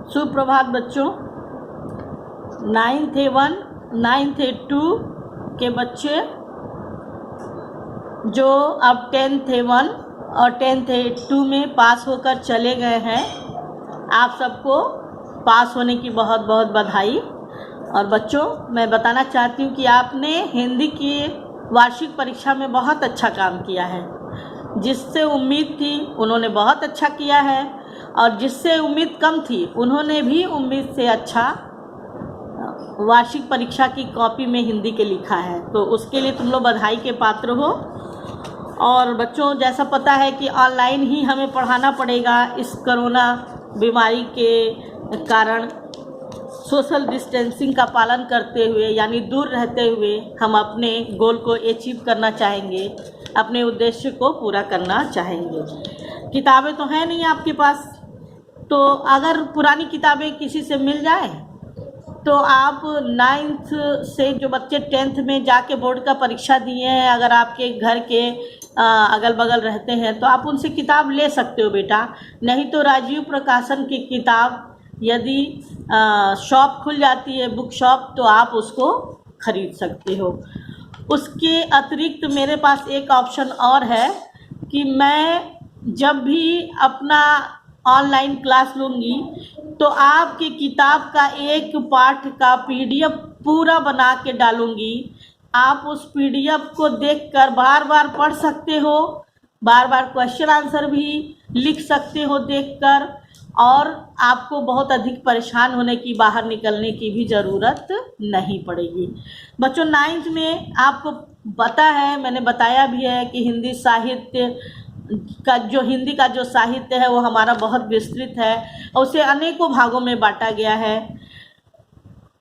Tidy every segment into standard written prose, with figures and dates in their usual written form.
सुप्रभात बच्चों। 9th A1, 9th A2 के बच्चे जो अब 10th A1 और 10th A2 में पास होकर चले गए हैं, आप सबको पास होने की बहुत बहुत बधाई। और बच्चों, मैं बताना चाहती हूँ कि आपने हिंदी की वार्षिक परीक्षा में बहुत अच्छा काम किया है। जिससे उम्मीद थी उन्होंने बहुत अच्छा किया है, और जिससे उम्मीद कम थी उन्होंने भी उम्मीद से अच्छा वार्षिक परीक्षा की कॉपी में हिंदी के लिखा है। तो उसके लिए तुम लोग बधाई के पात्र हो। और बच्चों, जैसा पता है कि ऑनलाइन ही हमें पढ़ाना पड़ेगा इस कोरोना बीमारी के कारण। सोशल डिस्टेंसिंग का पालन करते हुए, यानी दूर रहते हुए हम अपने गोल को अचीव करना चाहेंगे, अपने उद्देश्य को पूरा करना चाहेंगे। किताबें तो हैं नहीं आपके पास, तो अगर पुरानी किताबें किसी से मिल जाए तो आप 9th से जो बच्चे 10th में जाके बोर्ड का परीक्षा दिए हैं, अगर आपके घर के अगल बगल रहते हैं तो आप उनसे किताब ले सकते हो बेटा। नहीं तो राजीव प्रकाशन की किताब यदि शॉप खुल जाती है, बुक शॉप, तो आप उसको खरीद सकते हो। उसके अतिरिक्त मेरे पास एक ऑप्शन और है कि मैं जब भी अपना ऑनलाइन क्लास लूँगी तो आपकी किताब का एक पाठ का PDF पूरा बना के डालूँगी। आप उस PDF को देखकर बार बार पढ़ सकते हो, बार बार क्वेश्चन आंसर भी लिख सकते हो देखकर, और आपको बहुत अधिक परेशान होने की, बाहर निकलने की भी ज़रूरत नहीं पड़ेगी। बच्चों, 9th में आपको पता है, मैंने बताया भी है कि हिंदी का जो साहित्य है वो हमारा बहुत विस्तृत है और उसे अनेकों भागों में बांटा गया है।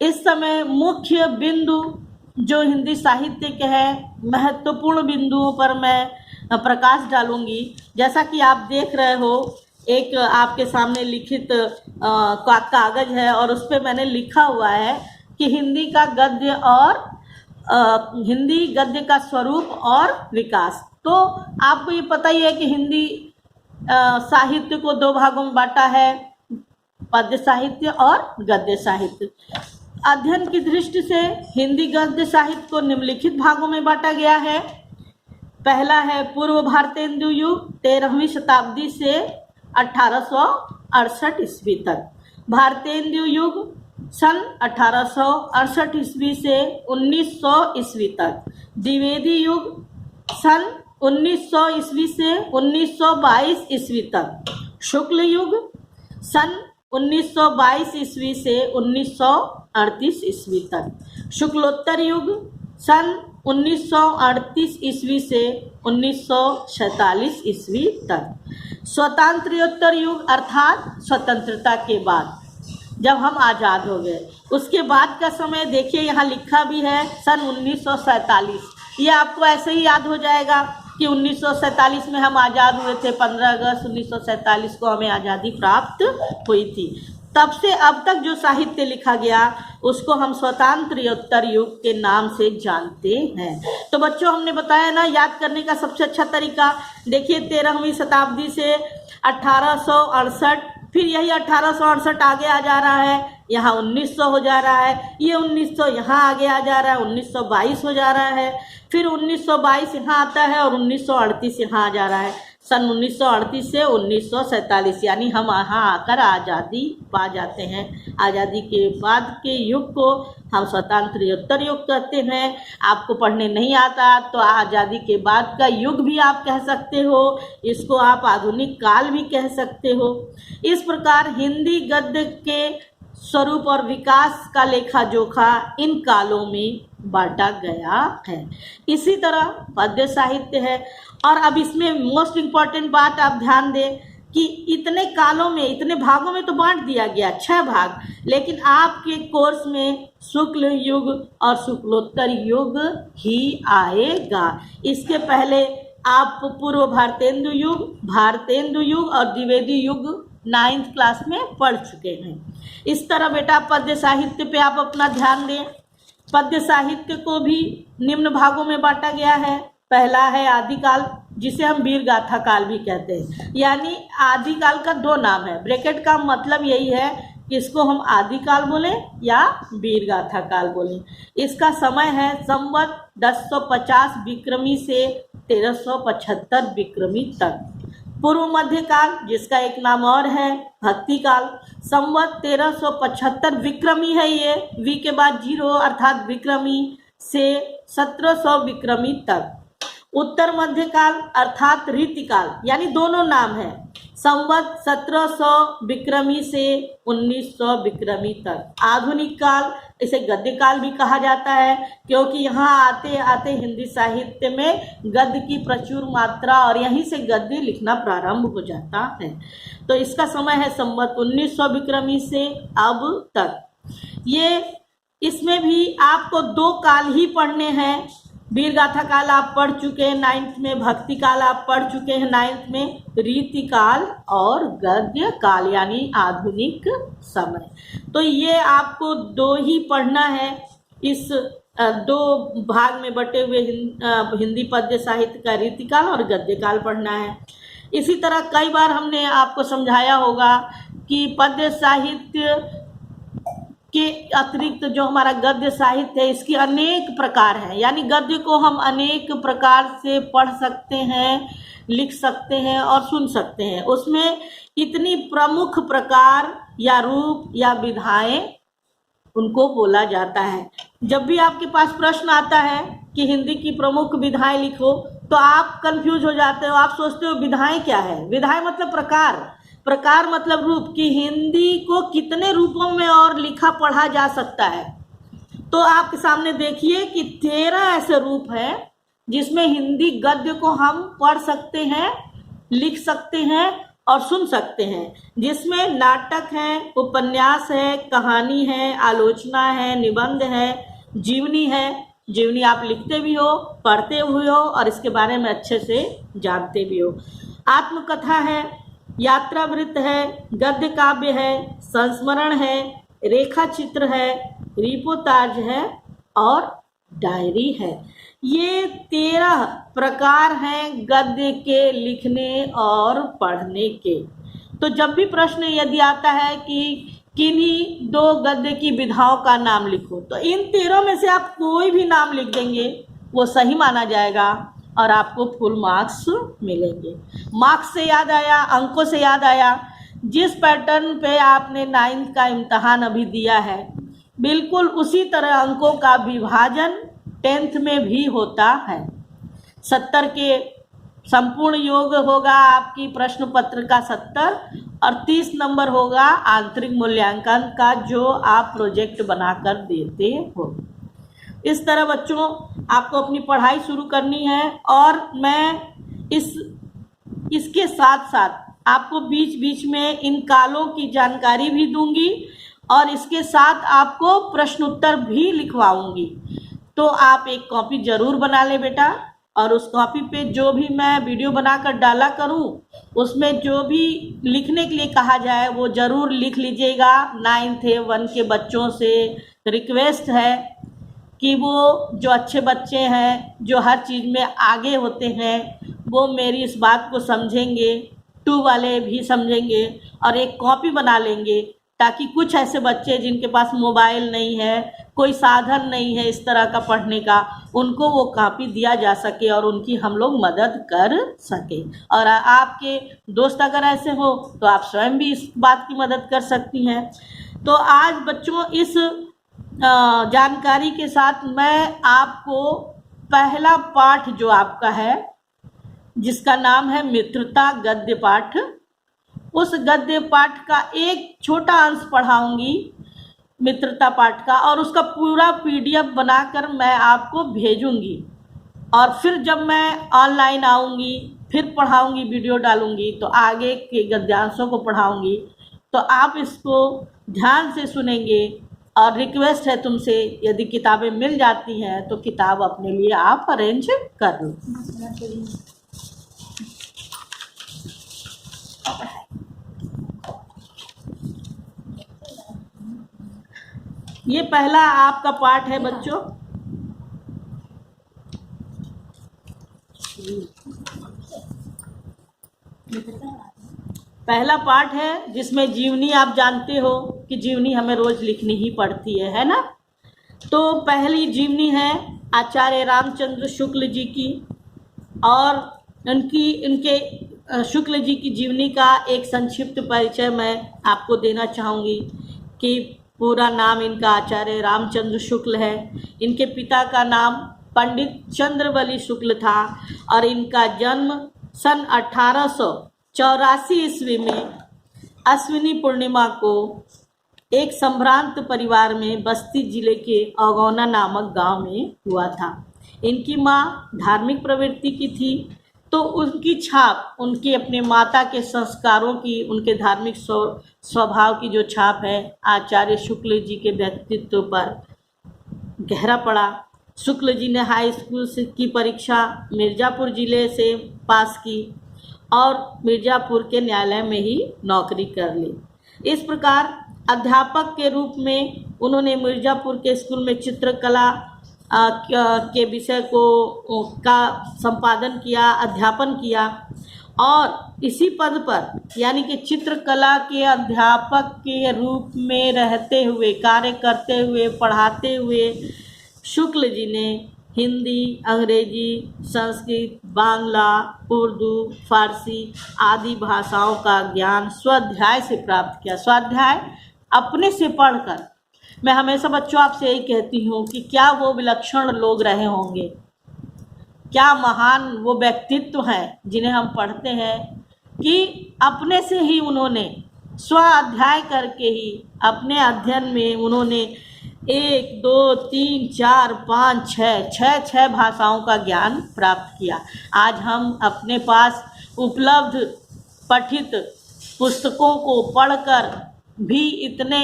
इस समय मुख्य बिंदु जो हिंदी साहित्य के हैं, महत्वपूर्ण बिंदुओं पर मैं प्रकाश डालूंगी। जैसा कि आप देख रहे हो, एक आपके सामने लिखित कागज है और उस पर मैंने लिखा हुआ है कि हिंदी गद्य का स्वरूप और विकास। तो आपको ये पता ही है कि हिंदी साहित्य को दो भागों में बांटा है, पद्य साहित्य और गद्य साहित्य। अध्ययन की दृष्टि से हिंदी गद्य साहित्य को निम्नलिखित भागों में बांटा गया है। पहला है पूर्व भारतेंदु युग 13वीं शताब्दी से 1868 ईस्वी तक। भारतेंदु युग सन 1868 ईस्वी से 1900 ईस्वी तक। द्विवेदी युग सन 1900 ईस्वी से 1922 ईस्वी तक। शुक्ल युग सन 1922 ईस्वी से 1938 ईस्वी तक। शुक्लोत्तर युग सन 1938 ईस्वी से 1947 ईस्वी तक। स्वतंत्रोत्तर युग अर्थात स्वतंत्रता के बाद, जब हम आज़ाद हो गए, उसके बाद का समय देखिए, यहाँ लिखा भी है सन 1947। ये आपको ऐसे ही याद हो जाएगा कि 1947 में हम आज़ाद हुए थे। 15 अगस्त 1947 को हमें आज़ादी प्राप्त हुई थी। तब से अब तक जो साहित्य लिखा गया उसको हम स्वतंत्रोत्तर युग के नाम से जानते हैं। तो बच्चों, हमने बताया ना, याद करने का सबसे अच्छा तरीका देखिए, 13वीं शताब्दी से 1868, फिर यही 1868 आगे आ जा रहा है, यहाँ 1900 हो जा रहा है, ये 1900 यहाँ आगे आ जा रहा है, 1922 हो जा रहा है, फिर 1922 यहाँ आता है और 1938 यहाँ आ जा रहा है। सन 1938 से 1947, यानी हम यहाँ आकर आज़ादी पा जाते हैं। आज़ादी के बाद के युग को हम स्वतंत्रोत्तर युग कहते हैं। आपको पढ़ने नहीं आता तो आज़ादी के बाद का युग भी आप कह सकते हो, इसको आप आधुनिक काल भी कह सकते हो। इस प्रकार हिंदी गद्य के स्वरूप और विकास का लेखा जोखा इन कालों में बांटा गया है। इसी तरह पद्य साहित्य है। और अब इसमें मोस्ट इम्पॉर्टेंट बात आप ध्यान दें कि इतने कालों में, इतने भागों में तो बांट दिया गया, 6 भाग, लेकिन आपके कोर्स में शुक्ल युग और शुक्लोत्तर युग ही आएगा। इसके पहले आप पूर्व भारतेंदु युग और द्विवेदी युग 9th क्लास में पढ़ चुके हैं। इस तरह बेटा पद्य साहित्य पे आप अपना ध्यान दें। पद्य साहित्य को भी निम्न भागों में बांटा गया है। पहला है आदिकाल, जिसे हम वीर गाथा काल भी कहते हैं। यानी आदिकाल का 2 नाम है। ब्रैकेट का मतलब यही है इसको हम आदिकाल बोले या वीरगाथा काल बोले। इसका समय है संवत 1050 विक्रमी से 1375 विक्रमी तक। पूर्व मध्यकाल, जिसका एक नाम और है भक्ति काल, संवत 1375 विक्रमी है ये, वी के बाद 0 अर्थात विक्रमी से 1700 विक्रमी तक। उत्तर मध्यकाल अर्थात रीतिकाल, यानी दोनों नाम है, संवत 1700 विक्रमी से 1900 विक्रमी तक। आधुनिक काल, इसे गद्य काल भी कहा जाता है, क्योंकि यहाँ आते आते हिंदी साहित्य में गद्य की प्रचुर मात्रा और यहीं से गद्य लिखना प्रारंभ हो जाता है। तो इसका समय है संवत 1900 विक्रमी से अब तक। ये इसमें भी आपको 2 काल ही पढ़ने हैं। वीरगाथा काल आप पढ़ चुके हैं 9th में, भक्ति काल आप पढ़ चुके हैं 9th में, रीति काल और गद्य काल यानी आधुनिक समय। तो ये आपको 2 ही पढ़ना है। इस 2 भाग में बटे हुए हिंदी पद्य साहित्य का रीति काल और गद्य काल पढ़ना है। इसी तरह कई बार हमने आपको समझाया होगा कि पद्य साहित्य के अतिरिक्त जो हमारा गद्य साहित्य है इसकी अनेक प्रकार हैं, यानी गद्य को हम अनेक प्रकार से पढ़ सकते हैं, लिख सकते हैं और सुन सकते हैं। उसमें इतनी प्रमुख प्रकार या रूप या विधाएं उनको बोला जाता है। जब भी आपके पास प्रश्न आता है कि हिंदी की प्रमुख विधाएं लिखो, तो आप कंफ्यूज हो जाते हो, आप सोचते हो विधाएं क्या है। विधाएं मतलब प्रकार, प्रकार मतलब रूप, कि हिंदी को कितने रूपों में और लिखा पढ़ा जा सकता है। तो आपके सामने देखिए कि 13 ऐसे रूप हैं जिसमें हिंदी गद्य को हम पढ़ सकते हैं, लिख सकते हैं और सुन सकते हैं, जिसमें नाटक है, उपन्यास है, कहानी है, आलोचना है, निबंध है, जीवनी है। जीवनी आप लिखते भी हो, पढ़ते हुए हो और इसके बारे में अच्छे से जानते भी हो। आत्मकथा है, यात्रावृत्त है, गद्य काव्य है, संस्मरण है, रेखा चित्र है, रिपोर्टाज है और डायरी है। ये 13 प्रकार हैं गद्य के लिखने और पढ़ने के। तो जब भी प्रश्न यदि आता है कि किन्हीं 2 गद्य की विधाओं का नाम लिखो, तो इन 13 में से आप कोई भी नाम लिख देंगे वो सही माना जाएगा और आपको फुल मार्क्स मिलेंगे। मार्क्स से याद आया, अंकों से याद आया, जिस पैटर्न पे आपने 9th का इम्तहान अभी दिया है, बिल्कुल उसी तरह अंकों का विभाजन 10th में भी होता है। 70 के संपूर्ण योग होगा आपकी प्रश्न पत्र का 70 और 30 नंबर होगा आंतरिक मूल्यांकन का, जो आप प्रोजेक्ट बनाकर देते हो। इस तरह बच्चों आपको अपनी पढ़ाई शुरू करनी है और मैं इसके साथ साथ आपको बीच बीच में इन कालों की जानकारी भी दूंगी और इसके साथ आपको प्रश्न उत्तर भी लिखवाऊंगी। तो आप एक कॉपी ज़रूर बना ले बेटा, और उस कॉपी पे जो भी मैं वीडियो बनाकर डाला करूं उसमें जो भी लिखने के लिए कहा जाए वो ज़रूर लिख लीजिएगा। 9th 1 के बच्चों से रिक्वेस्ट है कि वो जो अच्छे बच्चे हैं, जो हर चीज़ में आगे होते हैं, वो मेरी इस बात को समझेंगे, 2 वाले भी समझेंगे और एक कॉपी बना लेंगे, ताकि कुछ ऐसे बच्चे जिनके पास मोबाइल नहीं है, कोई साधन नहीं है इस तरह का पढ़ने का, उनको वो कॉपी दिया जा सके और उनकी हम लोग मदद कर सके। और आपके दोस्त अगर ऐसे हो तो आप स्वयं भी इस बात की मदद कर सकती हैं। तो आज बच्चों इस जानकारी के साथ मैं आपको पहला पाठ जो आपका है, जिसका नाम है मित्रता गद्य पाठ, उस गद्य पाठ का एक छोटा अंश पढ़ाऊंगी मित्रता पाठ का, और उसका पूरा PDF बनाकर मैं आपको भेजूंगी। और फिर जब मैं ऑनलाइन आऊँगी फिर पढ़ाऊंगी, वीडियो डालूंगी, तो आगे के गद्यांशों को पढ़ाऊंगी। तो आप इसको ध्यान से सुनेंगे और रिक्वेस्ट है तुमसे, यदि किताबें मिल जाती हैं तो किताब अपने लिए आप अरेंज कर लो। ये पहला आपका पाठ है बच्चों। पहला पाठ है जिसमें जीवनी, आप जानते हो कि जीवनी हमें रोज लिखनी ही पड़ती है ना। तो पहली जीवनी है आचार्य रामचंद्र शुक्ल जी की, और इनके शुक्ल जी की जीवनी का एक संक्षिप्त परिचय मैं आपको देना चाहूँगी कि पूरा नाम इनका आचार्य रामचंद्र शुक्ल है। इनके पिता का नाम पंडित चंद्रवली शुक्ल था और इनका जन्म सन 1884 ईस्वी में अश्विनी पूर्णिमा को एक संभ्रांत परिवार में बस्ती जिले के औगौना नामक गांव में हुआ था। इनकी मां धार्मिक प्रवृत्ति की थी, तो उनकी छाप, उनके अपने माता के संस्कारों की, उनके धार्मिक स्वभाव की जो छाप है आचार्य शुक्ल जी के व्यक्तित्व पर गहरा पड़ा। शुक्ल जी ने हाई स्कूल की परीक्षा मिर्ज़ापुर ज़िले से पास की और मिर्ज़ापुर के न्यायालय में ही नौकरी कर ली। इस प्रकार अध्यापक के रूप में उन्होंने मिर्ज़ापुर के स्कूल में चित्रकला के विषय का संपादन किया, अध्यापन किया, और इसी पद पर यानी कि चित्रकला के अध्यापक के रूप में रहते हुए, कार्य करते हुए, पढ़ाते हुए शुक्ल जी ने हिंदी, अंग्रेजी, संस्कृत, बांग्ला, उर्दू, फारसी आदि भाषाओं का ज्ञान स्वाध्याय से प्राप्त किया। स्वाध्याय अपने से पढ़कर। मैं हमेशा बच्चों आपसे यही कहती हूँ कि क्या वो विलक्षण लोग रहे होंगे, क्या महान वो व्यक्तित्व हैं जिन्हें हम पढ़ते हैं कि अपने से ही उन्होंने स्वाध्याय करके ही अपने अध्ययन में उन्होंने 1, 2, 3, 4, 5, 6 भाषाओं का ज्ञान प्राप्त किया। आज हम अपने पास उपलब्ध पठित पुस्तकों को पढ़कर भी इतने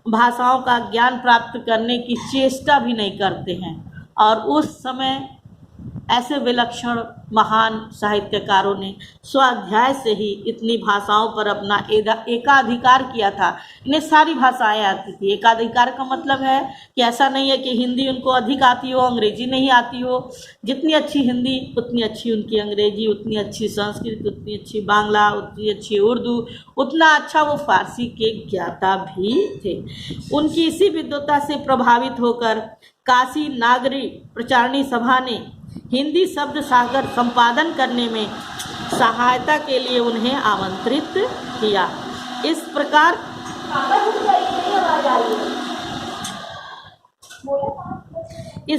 भाषाओं का ज्ञान प्राप्त करने की चेष्टा भी नहीं करते हैं, और उस समय ऐसे विलक्षण महान साहित्यकारों ने स्वाध्याय से ही इतनी भाषाओं पर अपना एकाधिकार किया था। इन्हें सारी भाषाएं आती थी। एकाधिकार का मतलब है कि ऐसा नहीं है कि हिंदी उनको अधिक आती हो, अंग्रेजी नहीं आती हो। जितनी अच्छी हिंदी उतनी अच्छी उनकी अंग्रेजी, उतनी अच्छी संस्कृत, उतनी अच्छी बांग्ला, उतनी अच्छी उर्दू, उतना अच्छा वो फारसी के ज्ञाता भी थे। उनकी इसी विद्वता से प्रभावित होकर काशी नागरी प्रचारणी सभा ने हिंदी शब्द सागर संपादन करने में सहायता के लिए उन्हें आमंत्रित किया। इस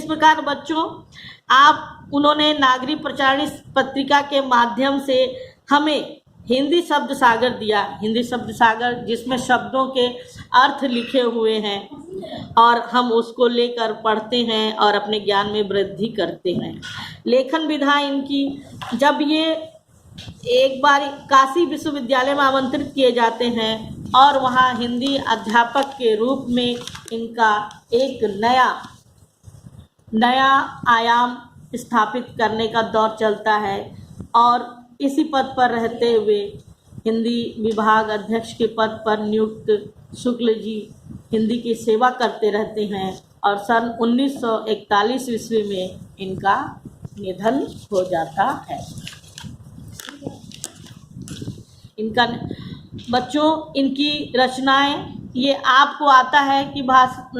प्रकार बच्चों उन्होंने नागरी प्रचारणी पत्रिका के माध्यम से हमें हिंदी शब्द सागर दिया। हिंदी शब्द सागर जिसमें शब्दों के अर्थ लिखे हुए हैं और हम उसको लेकर पढ़ते हैं और अपने ज्ञान में वृद्धि करते हैं। लेखन विधा इनकी, जब ये एक बार काशी विश्वविद्यालय में आमंत्रित किए जाते हैं और वहाँ हिंदी अध्यापक के रूप में इनका एक नया आयाम स्थापित करने का दौर चलता है, और इसी पद पर रहते हुए हिंदी विभाग अध्यक्ष के पद पर नियुक्त शुक्ल जी हिंदी की सेवा करते रहते हैं, और सन 1941 ईस्वी में इनका निधन हो जाता है। बच्चों इनकी रचनाएं, ये आपको आता है कि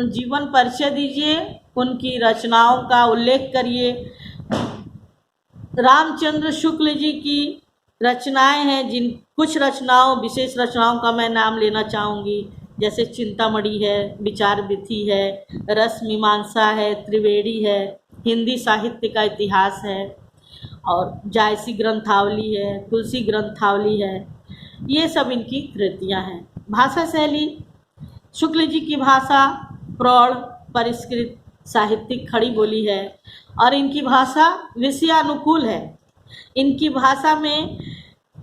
जीवन परिचय दीजिए, उनकी रचनाओं का उल्लेख करिए। रामचंद्र शुक्ल जी की रचनाएं हैं, जिन कुछ विशेष रचनाओं का मैं नाम लेना चाहूँगी, जैसे चिंतामणि है, विचार विधि है, रस मीमांसा है, त्रिवेणी है, हिंदी साहित्य का इतिहास है, और जायसी ग्रंथावली है, तुलसी ग्रंथावली है। ये सब इनकी कृतियाँ हैं। भाषा शैली, शुक्ल जी की भाषा प्रौढ़ परिष्कृत साहित्यिक खड़ी बोली है, और इनकी भाषा विषयानुकूल है। इनकी भाषा में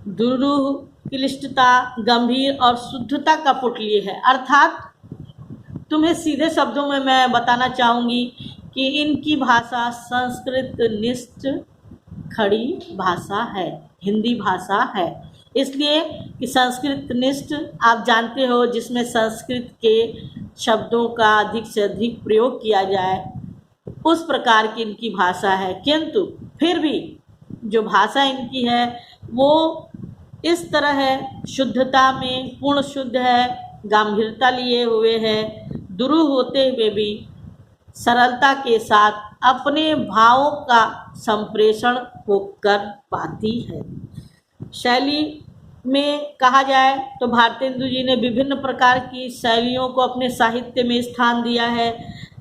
दुरूह, क्लिष्टता, गंभीर और शुद्धता का पुटलिय है। अर्थात तुम्हें सीधे शब्दों में मैं बताना चाहूँगी कि इनकी भाषा संस्कृत निष्ठ खड़ी भाषा है, हिंदी भाषा है। इसलिए कि संस्कृत निष्ठ आप जानते हो, जिसमें संस्कृत के शब्दों का अधिक से अधिक प्रयोग किया जाए, उस प्रकार की इनकी भाषा है। किंतु फिर भी जो भाषा इनकी है वो इस तरह है, शुद्धता में पूर्ण शुद्ध है, गंभीरता लिए हुए है, दुरूह होते हुए भी सरलता के साथ अपने भावों का संप्रेषण वो कर पाती है। शैली में कहा जाए तो भारतेंदु जी ने विभिन्न प्रकार की शैलियों को अपने साहित्य में स्थान दिया है,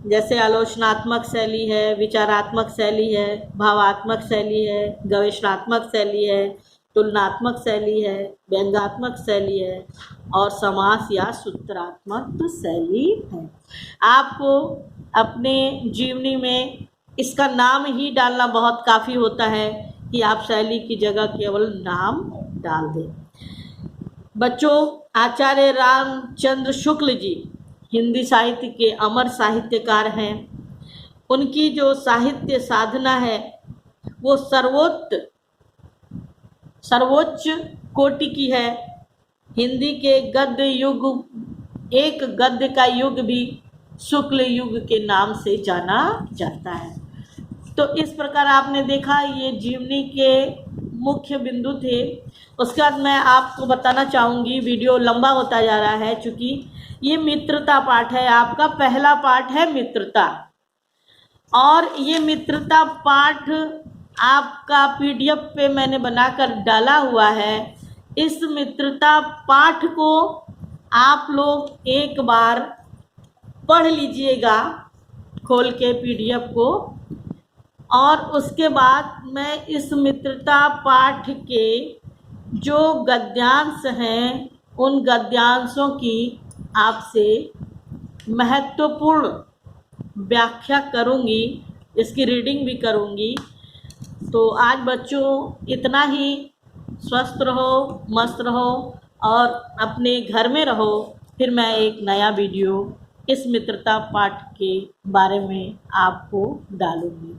जैसे आलोचनात्मक शैली है, विचारात्मक शैली है, भावात्मक शैली है, गवेषणात्मक शैली है, तुलनात्मक शैली है, व्यंग्यात्मक शैली है और समास या सूत्रात्मक शैली है। आपको अपने जीवनी में इसका नाम ही डालना बहुत काफ़ी होता है कि आप शैली की जगह केवल नाम डाल दें। बच्चों, आचार्य रामचंद्र शुक्ल जी हिंदी साहित्य के अमर साहित्यकार हैं। उनकी जो साहित्य साधना है वो सर्वोच्च कोटि की है। हिंदी के गद्य युग, एक गद्य का युग भी शुक्ल युग के नाम से जाना जाता है। तो इस प्रकार आपने देखा, ये जीवनी के मुख्य बिंदु थे। उसके बाद मैं आपको बताना चाहूँगी, वीडियो लंबा होता जा रहा है चूँकि ये मित्रता पाठ है, आपका पहला पाठ है मित्रता, और ये मित्रता पाठ आपका PDF पे मैंने बनाकर डाला हुआ है। इस मित्रता पाठ को आप लोग एक बार पढ़ लीजिएगा खोल के PDF को, और उसके बाद मैं इस मित्रता पाठ के जो गद्यांश हैं उन गद्यांशों की आपसे महत्वपूर्ण व्याख्या करूंगी, इसकी रीडिंग भी करूंगी। तो आज बच्चों इतना ही। स्वस्थ रहो, मस्त रहो और अपने घर में रहो। फिर मैं एक नया वीडियो इस मित्रता पाठ के बारे में आपको डालूंगी।